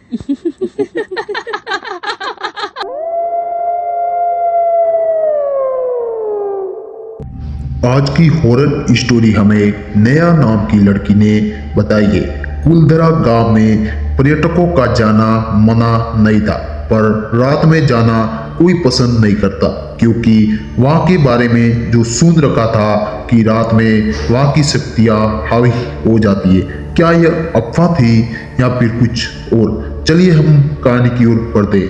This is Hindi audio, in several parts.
आज की हॉरर स्टोरी हमें नया नाम की लड़की ने बताई है। कुलधरा गांव में पर्यटकों का जाना मना नहीं था, पर रात में जाना कोई पसंद नहीं करता, क्योंकि वहां के बारे में जो सुन रखा था कि रात में वहां की शक्तियां हावी हो जाती है। क्या यह अफवाह थी या फिर कुछ और? चलिए हम कहानी की ओर बढ़ते।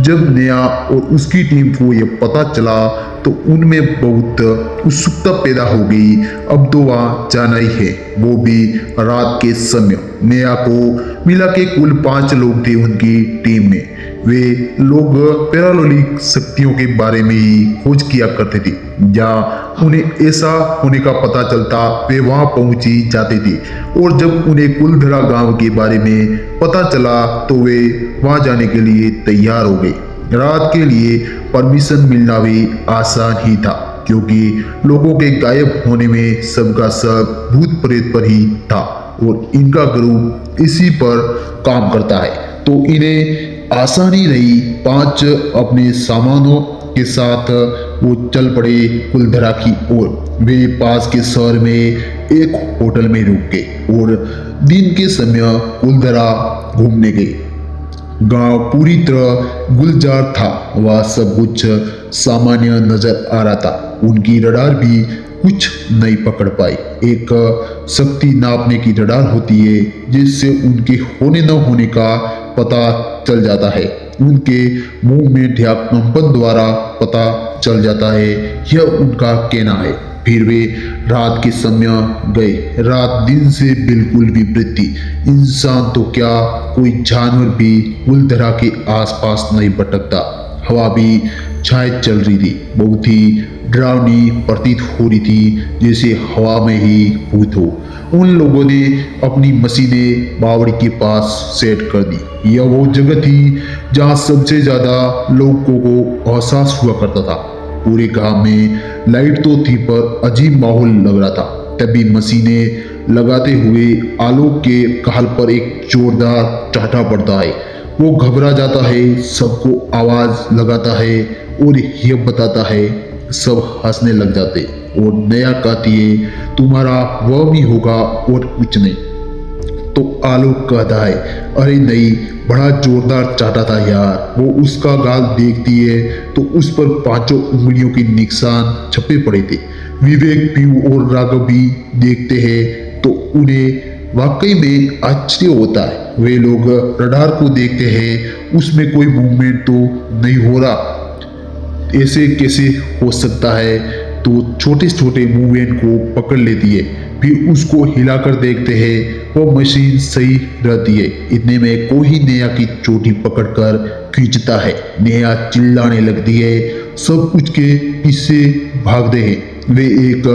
जब नेहा और उसकी टीम को यह पता चला तो उनमें बहुत उत्सुकता पैदा हो गई। अब तो वहाँ जाना ही है, वो भी रात के समय। नेहा को मिला के कुल 5 लोग थे उनकी टीम में। वे लोग पैरालौकिक शक्तियों के बारे में ही खोज किया करते थे। जहाँ उन्हें ऐसा होने का पता चलता वे वहां पहुंच ही जाते थे। और जब उन्हें कुलधरा गांव के बारे में पता चला तो वे वहां जाने के लिए तैयार हो गए। रात के लिए परमिशन मिलना भी आसान ही था, क्योंकि लोगों के गायब होने में सबका शक भूत प्रेत पर ही था और इनका ग्रुप इसी पर काम करता है। तो इन्हें आसानी रही। 5 अपने सामानों के साथ वो चल पड़े कुलधरा की ओर। वे पास के शहर में एक होटल में रुक गए और दिन के समय कुलधरा घूमने गए। गांव पूरी तरह गुलजार था, वह सब कुछ सामान्य नजर आ रहा था। उनकी रडार भी कुछ नहीं पकड़ पाई। एक शक्ति नापने की रडार होती है जिससे उनके होने न होने का पता चल जाता है। उनके मूवमेंट या कंपन द्वारा पता चल जाता है, यह उनका कहना है। फिर वे रात के समय गए। रात दिन से बिल्कुल विपरीत थी। इंसान तो क्या, कोई जानवर भी कुलधरा के आसपास नहीं भटकता। हवा भी छाए चल रही थी, बहुत ही डरावनी प्रतीत हो रही थी, जैसे हवा में ही भूत हो। उन लोगों ने अपनी मशीनें बावड़ी के पास सेट कर दी। यह वो जगह थी जहाँ सबसे ज्यादा लोगों को एहसास हुआ करता था। पूरे गांव में लाइट तो थी, पर अजीब माहौल लग रहा था। तभी मशीनें लगाते हुए आलोक के कहल पर एक जोरदार चाटा पड़ता है। वो घबरा जाता है, सबको आवाज लगाता है और यह बताता है। सब हंसने लग जाते और नया कहती है, तुम्हारा वह भी होगा और कुछ नहीं। तो आलोक कहता है, अरे नहीं, बड़ा जोरदार चाटा था यार। वो उसका गाल देखती है तो उस पर 5 उंगलियों के निशान छपे पड़े थे। विवेक, पीयू और राघव भी देखते हैं तो उन्हें वाकई में आश्चर्य होता है। वे लोग रडार को देखते हैं, उसमें कोई मूवमेंट तो नहीं हो रहा। ऐसे कैसे हो सकता है? तो छोटे छोटे मूवमेंट को पकड़ लेती है, फिर उसको हिलाकर देखते हैं, वो मशीन सही रहती है। इतने में कोई नेहा की चोटी पकड़कर खींचता है। नेहा चिल्लाने लगती है। सब कुछ के पीछे भागते हैं। वे एक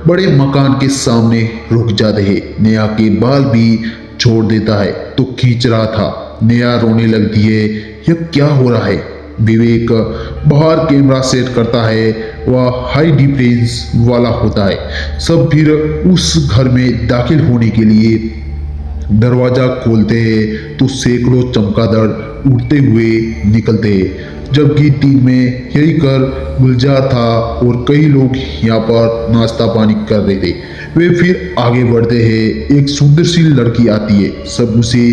बड़े मकान के सामने रुक जाते हैं। नेहा के बाल भी छोड़ देता है तो खींच रहा था। नेहा रोने लगती है, यह क्या हो रहा है? विवेक बाहर कैमरा सेट करता है, वह हाई डिफरेंस वाला होता है। सब फिर उस घर में दाखिल होने के लिए दरवाजा खोलते हैं तो सैकड़ों चमगादड़ उड़ते हुए निकलते हैं। जबकि टीम में यही कर गुलजार था और कई लोग यहाँ पर नाश्ता पानी कर रहे थे। वे फिर आगे बढ़ते हैं। एक सुंदर सी लड़की आती है। सब उसे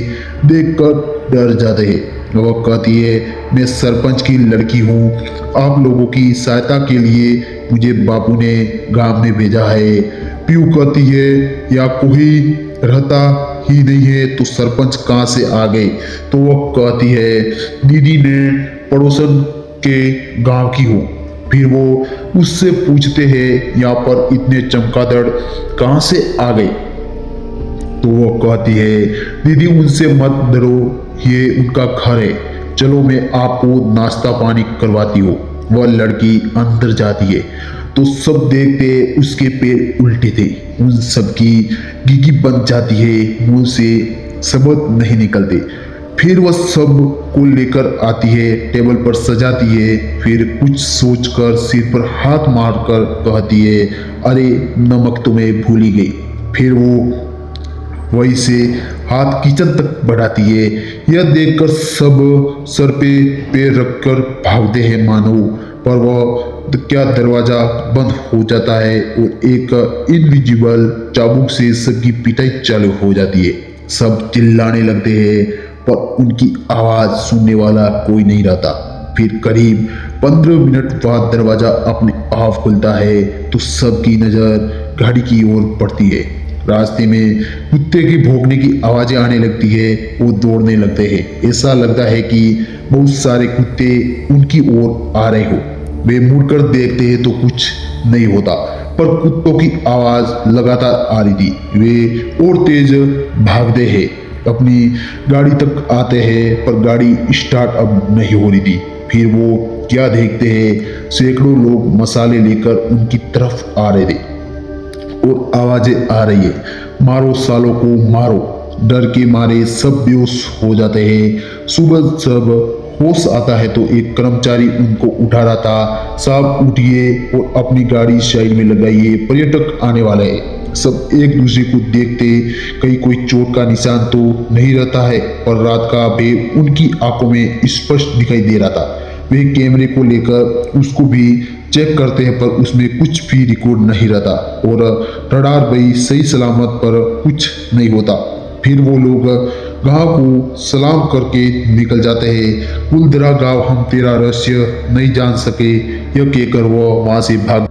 देखकर डर जाते हैं। वह कहती है, मैं सरपंच की लड़की हूँ, आप लोगों की सहायता के लिए मुझे बापू ने गांव में भेजा है। पीयू कहती है, या कोई रहता ही नहीं है तो सरपंच कहाँ से आ गए? तो वह कहती है, दीदी ने पड़ोसन के गांव की हो। फिर वो उससे पूछते हैं, यहाँ पर इतने चमगादड़ कहाँ से आ गए? तो वो कहती है, दीदी उनसे मत डरो, ये उनका घर है, चलो मैं आपको नाश्ता पानी करवाती हूँ। वह लड़की अंदर जाती है तो सब देखते उसके पैर उल्टे थे। उन सबकी गिगी बन जाती है, मुंह से शब्द नहीं निकलते। फिर वह सब को लेकर आती है, टेबल पर सजाती है। फिर कुछ सोचकर सिर पर हाथ मारकर कहती है, अरे नमक तुम्हें भूली गई। फिर वो वहीं से हाथ किचन तक बढ़ाती है। यह देखकर सब सर पे पैर रखकर भागते हैं मानो, पर वह क्या दरवाजा बंद हो जाता है और एक इनविजिबल चाबुक से सबकी पिटाई चालू हो जाती है। सब चिल्लाने लगते हैं पर उनकी आवाज सुनने वाला कोई नहीं रहता। फिर करीब 15 मिनट बाद दरवाजा अपने आप खुलता है तो सबकी नजर गाड़ी की ओर पड़ती है। रास्ते में कुत्ते की भौंकने की आवाजें आने लगती है। वो दौड़ने लगते हैं। ऐसा लगता है कि बहुत सारे कुत्ते उनकी ओर आ रहे हो। वे मुड़कर देखते हैं तो कुछ नहीं होता, पर कुत्तों की आवाज लगातार आ रही थी। वे और तेज भागते हैं, अपनी गाड़ी तक आते हैं, पर गाड़ी स्टार्ट अब नहीं हो रही थी। फिर वो क्या देखते हैं, सैकड़ों लोग मसाले लेकर उनकी तरफ आ रहे थे और आवाजें आ रही है, मारो सालों को मारो। डर के मारे सब बेहोश हो जाते हैं। सुबह सब होश आता है तो एक कर्मचारी उनको उठा रहा था। साहब उठिए और अपनी गाड़ी साइड में लगाइए, पर्यटक आने वाले हैं। सब एक दूसरे को देखते, कहीं कोई चोट का निशान तो नहीं रहता है, पर रात का भय उनकी आंखों में स्पष्ट दिखाई दे रहा था। वे कैमरे को लेकर उसको भी चेक करते हैं, पर उसमें कुछ भी रिकॉर्ड नहीं रहता और रडार भी सही सलामत पर कुछ नहीं होता। फिर वो लोग गांव को सलाम करके निकल जाते हैं। कुलदरा गांव हम तेरा रहस्य नहीं जान सके, यह कहकर वो वहां से भाग